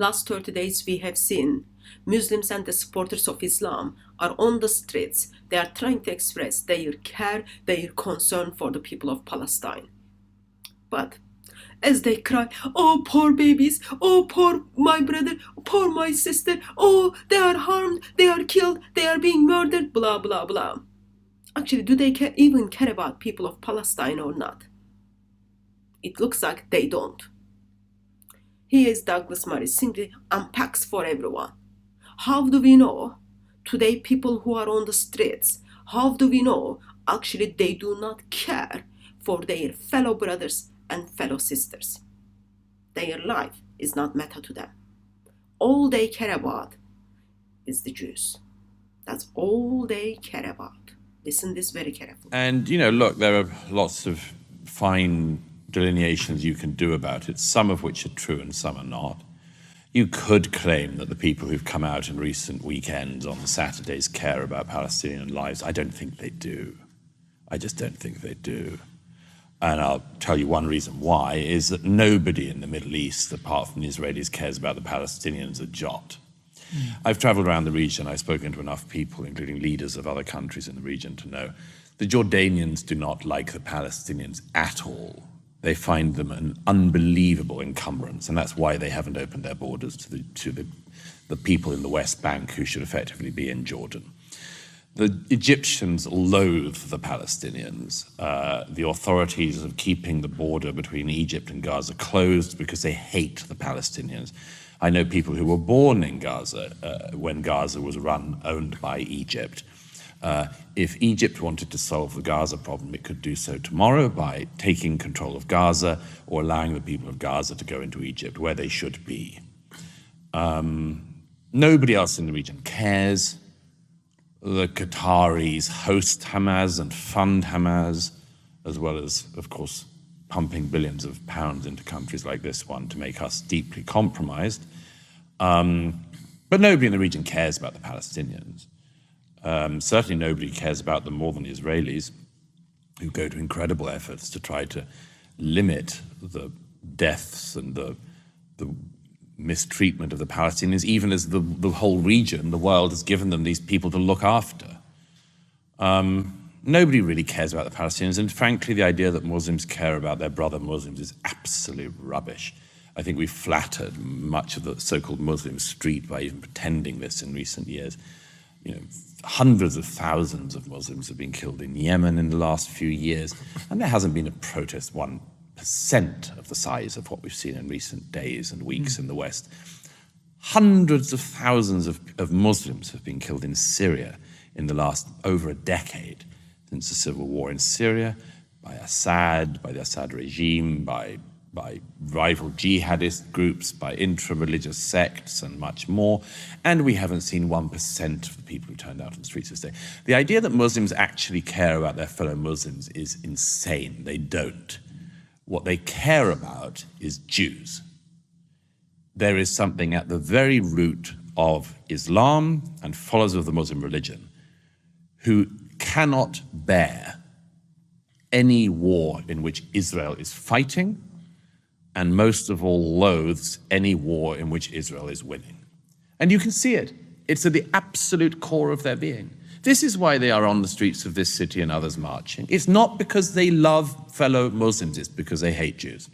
Last 30 days we have seen Muslims and the supporters of Islam are on the streets. They are trying to express their care, their concern for the people of Palestine. But as they cry, oh poor babies, oh poor my brother, poor my sister, oh they are harmed, they are killed, they are being murdered, blah blah blah. Actually, do they even care about people of Palestine or not? It looks like they don't. Here is Douglas Murray simply unpacks for everyone. How do we know today people who are on the streets, how do we know actually they do not care for their fellow brothers and fellow sisters? Their life is not matter to them. All they care about is the Jews. That's all they care about. Listen this very carefully. And, you know, look, there are lots of fine delineations you can do about it, some of which are true and some are not. You could claim that the people who've come out in recent weekends on Saturdays care about Palestinian lives. I don't think they do. I just don't think they do. And I'll tell you one reason why, is that nobody in the Middle East, apart from the Israelis, cares about the Palestinians a jot. I've traveled around the region. I've spoken to enough people, including leaders of other countries in the region, to know the Jordanians do not like the Palestinians at all. They find them an unbelievable encumbrance, and that's why they haven't opened their borders to the people in the West Bank who should effectively be in Jordan. The Egyptians loathe the Palestinians. The authorities are keeping the border between Egypt and Gaza closed because they hate the Palestinians. I know people who were born in Gaza when Gaza was owned by Egypt. If Egypt wanted to solve the Gaza problem, it could do so tomorrow by taking control of Gaza or allowing the people of Gaza to go into Egypt, where they should be. Nobody else in the region cares. The Qataris host Hamas and fund Hamas, as well as, of course, pumping billions of pounds into countries like this one to make us deeply compromised. But nobody in the region cares about the Palestinians. Certainly nobody cares about them more than the Israelis, who go to incredible efforts to try to limit the deaths and the mistreatment of the Palestinians, even as the whole region, the world, has given them these people to look after. Nobody really cares about the Palestinians, and frankly, the idea that Muslims care about their brother Muslims is absolute rubbish. I think we've flattered much of the so-called Muslim street by even pretending this in recent years. You know, hundreds of thousands of Muslims have been killed in Yemen in the last few years, and there hasn't been a protest 1% of the size of what we've seen in recent days and weeks in the West. Hundreds of thousands of Muslims have been killed in Syria in the last over a decade, since the civil war in Syria, by Assad, by the Assad regime, by rival jihadist groups, by intra-religious sects, and much more. And we haven't seen 1% of the people who turned out on the streets this day. The idea that Muslims actually care about their fellow Muslims is insane. They don't. What they care about is Jews. There is something at the very root of Islam and followers of the Muslim religion who cannot bear any war in which Israel is fighting, and most of all loathes any war in which Israel is winning. And you can see it. It's at the absolute core of their being. This is why they are on the streets of this city and others marching. It's not because they love fellow Muslims, it's because they hate Jews.